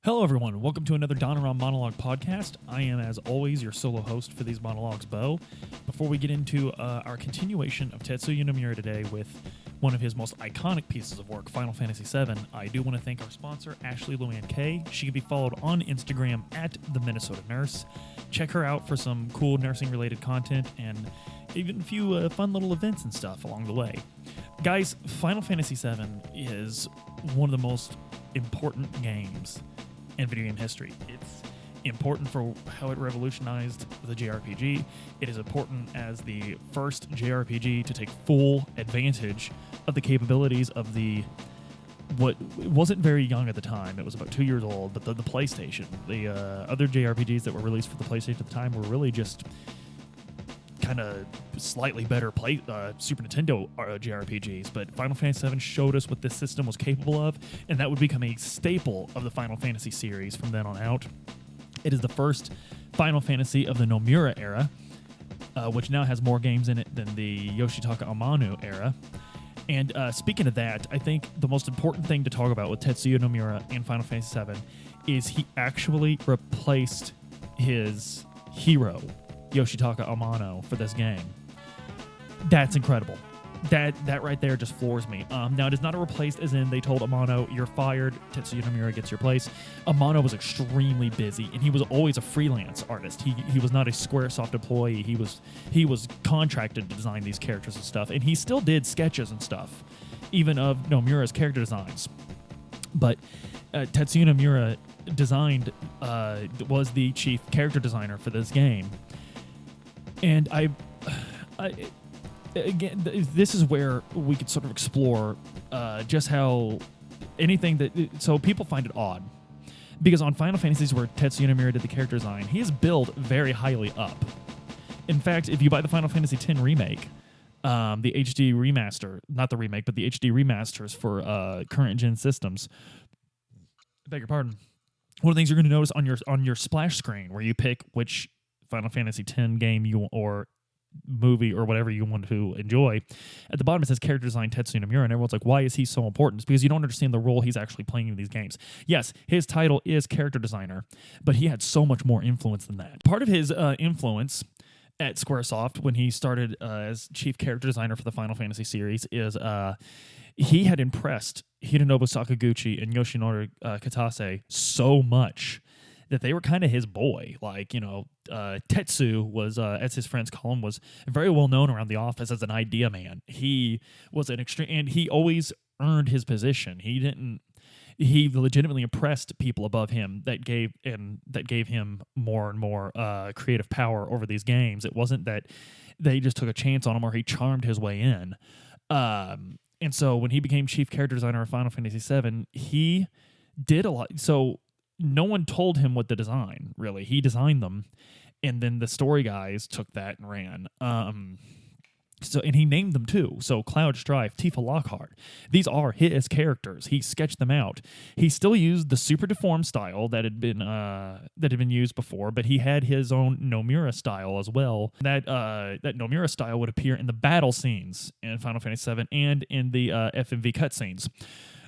Hello, everyone. Welcome to another Donaron Monologue podcast. I am, as always, your solo host for these monologues, Beau. Before we get into our continuation of Tetsuya Nomura today with one of his most iconic pieces of work, Final Fantasy VII, I do want to thank our sponsor, Ashley Luann K. She can be followed on Instagram at the Minnesota Nurse. Check her out for some cool nursing-related content and even a few fun little events and stuff along the way. Guys, Final Fantasy VII is one of the most important games in video game history. It's important for how it revolutionized the JRPG. It is important as the first JRPG to take full advantage of the capabilities of what wasn't very young at the time. It was about 2 years old, but the PlayStation. The other JRPGs that were released for the PlayStation at the time were really just kind of slightly better Super Nintendo JRPGs, but Final Fantasy VII showed us what this system was capable of, and that would become a staple of the Final Fantasy series from then on out. It is the first Final Fantasy of the Nomura era, which now has more games in it than the Yoshitaka Amano era. And speaking of that, I think the most important thing to talk about with Tetsuya Nomura and Final Fantasy VII is he actually replaced his hero, Yoshitaka Amano, for this game. That's incredible. That right there just floors me. Now, it is not a replaced as in they told Amano, you're fired, Tetsuya Nomura gets your place. Amano was extremely busy, and he was always a freelance artist. He was not a Squaresoft employee. He was contracted to design these characters and stuff, and he still did sketches and stuff, even of Nomura's character designs. But Tetsuya Nomura was the chief character designer for this game. And again, this is where we could sort of explore just how so people find it odd. Because on Final Fantasies where Tetsuya Nomura did the character design, he is built very highly up. In fact, if you buy the Final Fantasy X remake, the HD remaster, not the remake, but the HD remasters for current gen systems, I beg your pardon, one of the things you're going to notice on your splash screen where you pick which Final Fantasy X game or movie or whatever you want to enjoy, at the bottom it says character design Tetsuya Nomura, and everyone's like, why is he so important? It's because you don't understand the role he's actually playing in these games. Yes, his title is character designer, but he had so much more influence than that. Part of his influence at Squaresoft when he started as chief character designer for the Final Fantasy series is he had impressed Hidenobu Sakaguchi and Yoshinori Kitase so much that they were kind of his boy. Like, Tetsu was, as his friends call him, was very well known around the office as an idea man. He was an extreme, and he always earned his position. He legitimately impressed people above him that gave him more and more creative power over these games. It wasn't that they just took a chance on him or he charmed his way in. And so when he became chief character designer of Final Fantasy VII, he did a lot. So no one told him what to design, really. He designed them, and then the story guys took that and ran. And he named them too. So Cloud Strife, Tifa Lockhart, these are his characters. He sketched them out. He still used the super deformed style that had been used before, but he had his own Nomura style as well. That Nomura style would appear in the battle scenes in Final Fantasy VII and in the FMV cutscenes.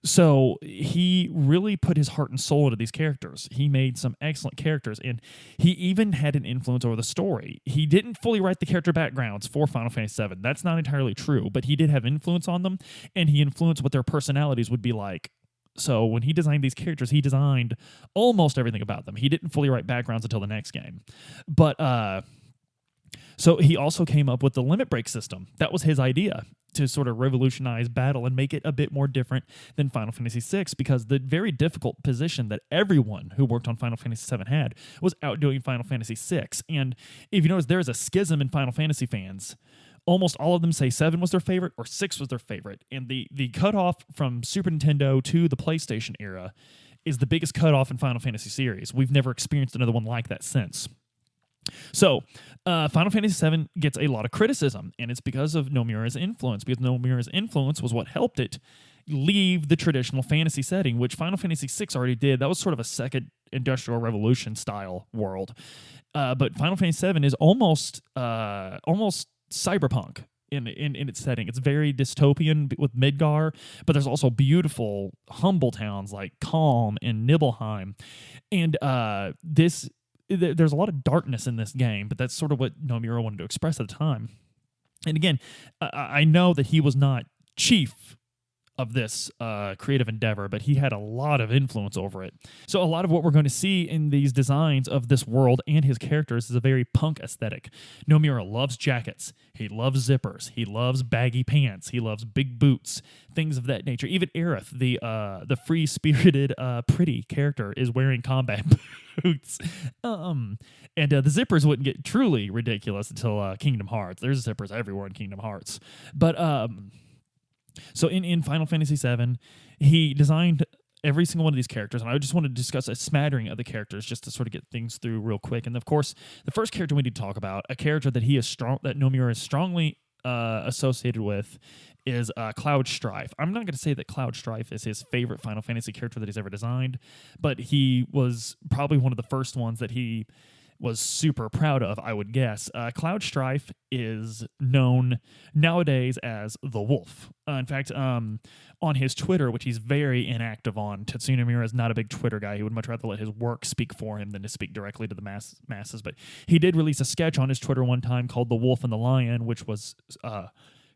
So he really put his heart and soul into these characters. He made some excellent characters, and he even had an influence over the story. He didn't fully write the character backgrounds for Final Fantasy VII. That's not entirely true, but he did have influence on them, and he influenced what their personalities would be like. So when he designed these characters, he designed almost everything about them. He didn't fully write backgrounds until the next game. But so he also came up with the limit break system. That was his idea, to sort of revolutionize battle and make it a bit more different than Final Fantasy VI, because the very difficult position that everyone who worked on Final Fantasy VII had was outdoing Final Fantasy VI. And if you notice, there's a schism in Final Fantasy fans. Almost all of them say 7 was their favorite or 6 was their favorite. And the cutoff from Super Nintendo to the PlayStation era is the biggest cutoff in Final Fantasy series. We've never experienced another one like that since. So, Final Fantasy VII gets a lot of criticism, and it's because of Nomura's influence, because Nomura's influence was what helped it leave the traditional fantasy setting, which Final Fantasy VI already did. That was sort of a second Industrial Revolution style world. But Final Fantasy VII is almost cyberpunk. in its setting. It's very dystopian with Midgar, but there's also beautiful, humble towns like Calm and Nibelheim. And there's a lot of darkness in this game, but that's sort of what Nomura wanted to express at the time. And again, I know that he was not chief of this creative endeavor, but he had a lot of influence over it. So a lot of what we're going to see in these designs of this world and his characters is a very punk aesthetic. Nomura loves jackets. He loves zippers. He loves baggy pants. He loves big boots, things of that nature. Even Aerith, the free-spirited, pretty character, is wearing combat boots. And the zippers wouldn't get truly ridiculous until Kingdom Hearts. There's zippers everywhere in Kingdom Hearts. But so in Final Fantasy VII, he designed every single one of these characters, and I just want to discuss a smattering of the characters just to sort of get things through real quick. And of course, the first character we need to talk about, a character that that Nomura is strongly associated with, is Cloud Strife. I'm not going to say that Cloud Strife is his favorite Final Fantasy character that he's ever designed, but he was probably one of the first ones that he was super proud of, I would guess. Cloud Strife is known nowadays as the Wolf. In fact, on his Twitter, which he's very inactive on, Tetsuya Nomura is not a big Twitter guy. He would much rather let his work speak for him than to speak directly to the masses. But he did release a sketch on his Twitter one time called The Wolf and the Lion, which was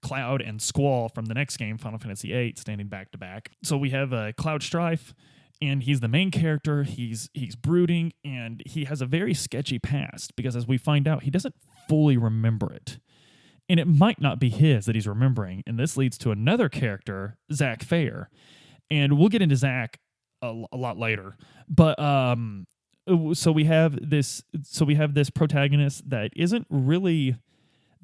Cloud and Squall from the next game, Final Fantasy VIII, standing back to back. So we have Cloud Strife, and he's the main character. He's brooding, and he has a very sketchy past because, as we find out, he doesn't fully remember it. And it might not be his that he's remembering. And this leads to another character, Zack Fair. And we'll get into Zack a lot later. But so we have this protagonist that isn't really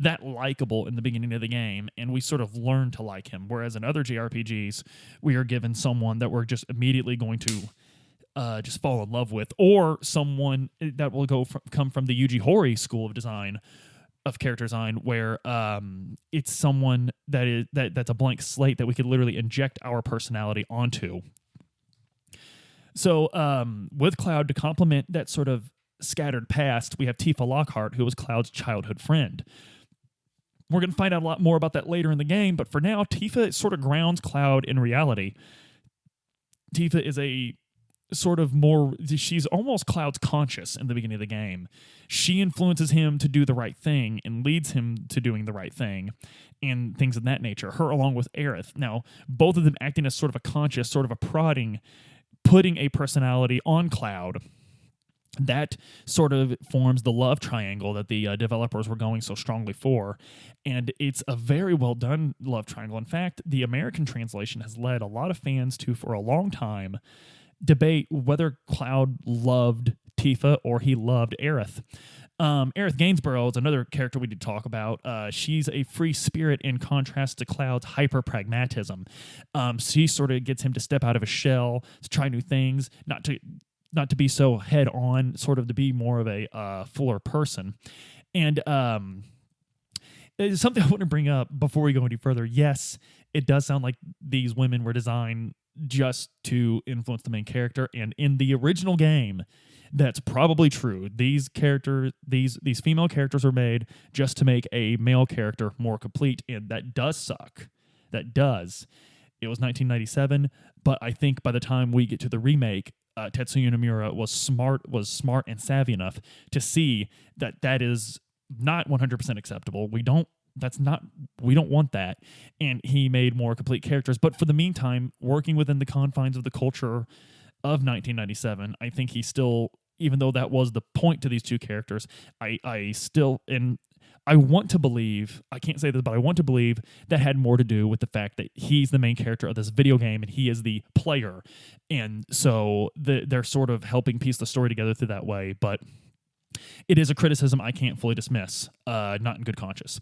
that likable in the beginning of the game, and we sort of learn to like him. Whereas in other JRPGs, we are given someone that we're just immediately going to just fall in love with, or someone that will come from the Yuji Horii school of character design, where it's someone that's a blank slate that we could literally inject our personality onto. So with Cloud, to complement that sort of scattered past, we have Tifa Lockhart, who was Cloud's childhood friend. We're going to find out a lot more about that later in the game, but for now, Tifa sort of grounds Cloud in reality. Tifa is she's almost Cloud's conscious in the beginning of the game. She influences him to do the right thing and leads him to doing the right thing and things of that nature. Her along with Aerith. Now, both of them acting as sort of a conscious, sort of a prodding, putting a personality on Cloud. That sort of forms the love triangle that the developers were going so strongly for. And it's a very well done love triangle. In fact, the American translation has led a lot of fans to, for a long time, debate whether Cloud loved Tifa or he loved Aerith. Aerith Gainsborough is another character we did talk about. She's a free spirit in contrast to Cloud's hyper-pragmatism. She sort of gets him to step out of his shell, to try new things, not to be so head-on, sort of to be more of a fuller person. And it's something I want to bring up before we go any further. Yes, it does sound like these women were designed just to influence the main character, and in the original game, that's probably true. These female characters were made just to make a male character more complete, and that does suck. That does. It was 1997, but I think by the time we get to the remake, Tetsuya Nomura was smart and savvy enough to see that is not 100% acceptable. We don't want that, and he made more complete characters. But for the meantime, working within the confines of the culture of 1997, I think he still, even though that was the point to these two characters, I want to believe, I can't say this, but I want to believe that had more to do with the fact that he's the main character of this video game and he is the player. And so they're sort of helping piece the story together through that way. But it is a criticism I can't fully dismiss, not in good conscience.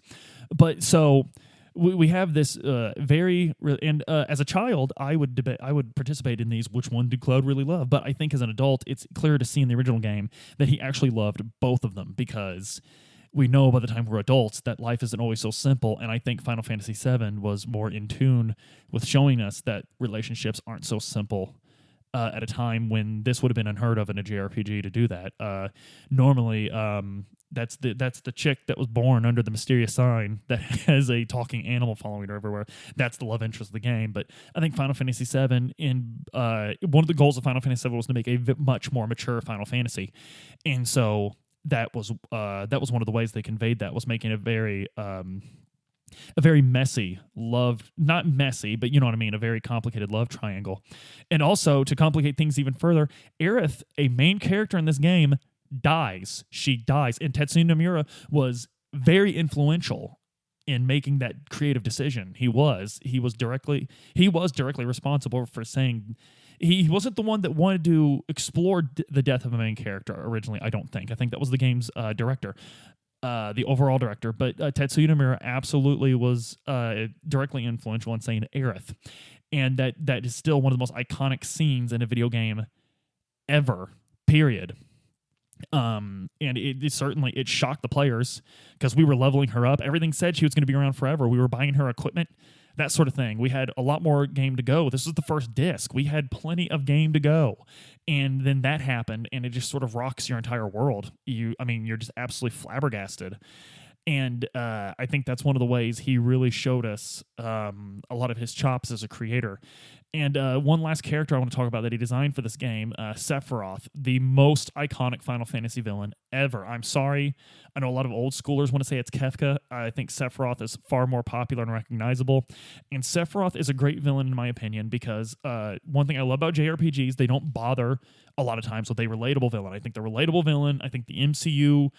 But so we have this as a child, I would participate in these. Which one did Cloud really love? But I think as an adult, it's clear to see in the original game that he actually loved both of them, because we know by the time we're adults that life isn't always so simple, and I think Final Fantasy VII was more in tune with showing us that relationships aren't so simple at a time when this would have been unheard of in a JRPG to do that. Normally, That's the chick that was born under the mysterious sign that has a talking animal following her everywhere. That's the love interest of the game. But I think Final Fantasy VII, one of the goals of Final Fantasy VII was to make a much more mature Final Fantasy, and so that was one of the ways they conveyed that, was making a very messy love, not messy, but you know what I mean, a very complicated love triangle. And also, to complicate things even further, Aerith, a main character in this game, dies. She dies. And Tetsuya Nomura was very influential in making that creative decision. He was directly responsible for saying, he wasn't the one that wanted to explore the death of a main character originally, I don't think. I think that was the game's director. The overall director, but Tetsuya Nomura absolutely was directly influential in saying Aerith, and that is still one of the most iconic scenes in a video game ever. Period. And it certainly shocked the players because we were leveling her up. Everything said she was going to be around forever. We were buying her equipment, that sort of thing. We had a lot more game to go. This was the first disc. We had plenty of game to go. And then that happened, and it just sort of rocks your entire world. You're just absolutely flabbergasted. And I think that's one of the ways he really showed us a lot of his chops as a creator. And one last character I want to talk about that he designed for this game, Sephiroth, the most iconic Final Fantasy villain ever. I'm sorry. I know a lot of old schoolers want to say it's Kefka. I think Sephiroth is far more popular and recognizable. And Sephiroth is a great villain, in my opinion, because one thing I love about JRPGs, they don't bother a lot of times with a relatable villain. I think the relatable villain, I think the MCU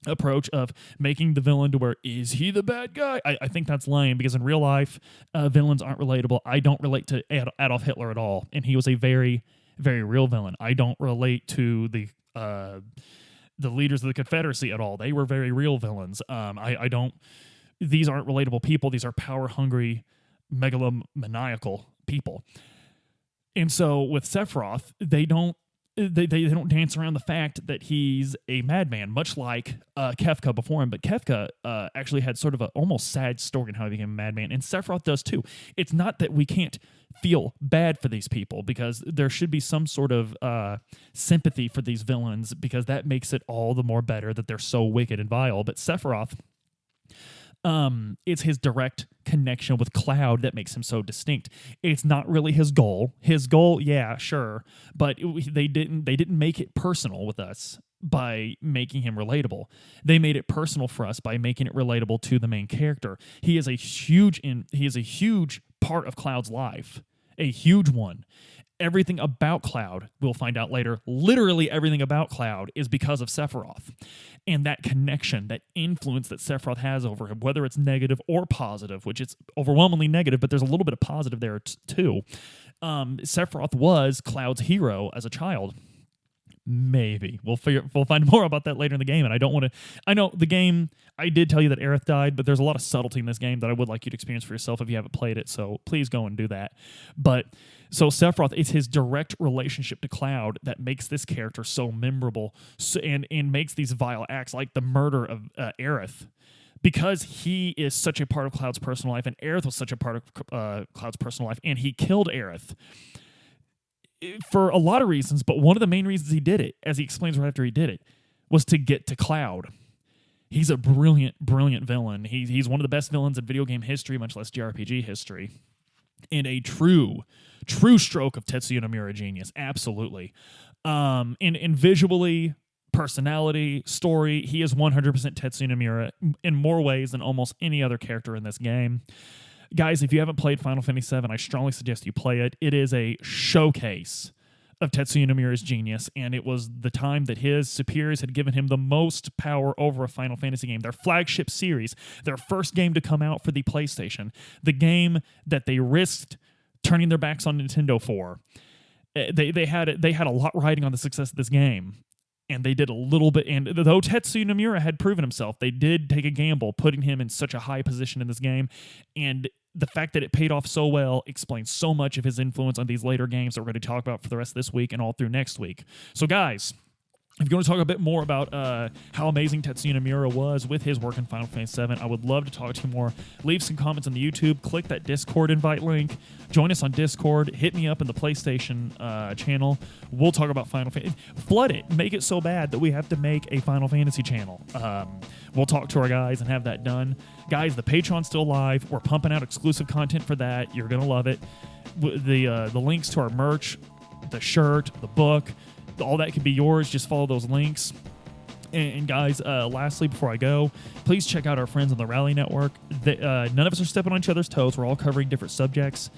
approach of making the villain to where, is he the bad guy? I think that's lame, because in real life, villains aren't relatable. I don't relate to Adolf Hitler at all, and he was a very, very real villain. I don't relate to the leaders of the Confederacy at all. They were very real villains. These aren't relatable people. These are power-hungry, megalomaniacal people. And so with Sephiroth, they don't dance around the fact that he's a madman, much like Kefka before him. But Kefka actually had sort of an almost sad story in how he became a madman, and Sephiroth does too. It's not that we can't feel bad for these people, because there should be some sort of sympathy for these villains, because that makes it all the more better that they're so wicked and vile. But Sephiroth, it's his direct connection with Cloud that makes him so distinct. It's not really his goal. His goal, yeah, sure, but they didn't make it personal with us by making him relatable. They made it personal for us by making it relatable to the main character. He is a huge part of Cloud's life, a huge one. Everything about Cloud, we'll find out later, literally everything about Cloud is because of Sephiroth. And that connection, that influence that Sephiroth has over him, whether it's negative or positive, which it's overwhelmingly negative, but there's a little bit of positive there too. Sephiroth was Cloud's hero as a child. Maybe. We'll find more about that later in the game, and I know the game, I did tell you that Aerith died, but there's a lot of subtlety in this game that I would like you to experience for yourself if you haven't played it, so please go and do that. But, so Sephiroth, it's his direct relationship to Cloud that makes this character so memorable, and makes these vile acts, like the murder of Aerith, because he is such a part of Cloud's personal life, and Aerith was such a part of Cloud's personal life, and he killed Aerith for a lot of reasons, but one of the main reasons he did it, as he explains right after he did it, was to get to Cloud. He's a brilliant, brilliant villain. He's one of the best villains in video game history, much less JRPG history. And a true stroke of Tetsuya Nomura genius, absolutely. And visually, personality, story, he is 100% Tetsuya Nomura in more ways than almost any other character in this game. Guys, if you haven't played Final Fantasy VII, I strongly suggest you play it. It is a showcase of Tetsuya Nomura's genius, and it was the time that his superiors had given him the most power over a Final Fantasy game. Their flagship series, their first game to come out for the PlayStation, the game that they risked turning their backs on Nintendo for. They had a lot riding on the success of this game. And they did a little bit, and though Tetsuya Nomura had proven himself, they did take a gamble, putting him in such a high position in this game. And the fact that it paid off so well explains so much of his influence on these later games that we're going to talk about for the rest of this week and all through next week. So guys, If you want to talk a bit more about how amazing Tetsuya Nomura was with his work in Final Fantasy VII, I would love to talk to you more. Leave some comments on the YouTube. Click that Discord invite link. Join us on Discord. Hit me up in the PlayStation channel. We'll talk about Final Fantasy. Flood it. Make it so bad that we have to make a Final Fantasy channel. We'll talk to our guys and have that done. Guys, the Patreon's still live. We're pumping out exclusive content for that. You're going to love it. The links to our merch, the shirt, the book, all that can be yours. Just follow those links. And guys, lastly, before I go, please check out our friends on the Rally Network. None of us are stepping on each other's toes. We're all covering different subjects.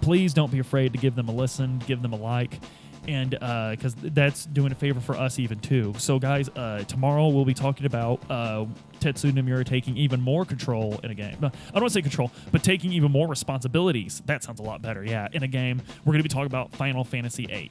Please don't be afraid to give them a listen, give them a like, and because that's doing a favor for us even too. So guys, tomorrow we'll be talking about Tetsuya Nomura taking even more control in a game. No, I don't want to say control, but taking even more responsibilities. That sounds a lot better. Yeah, in a game. We're going to be talking about Final Fantasy VIII.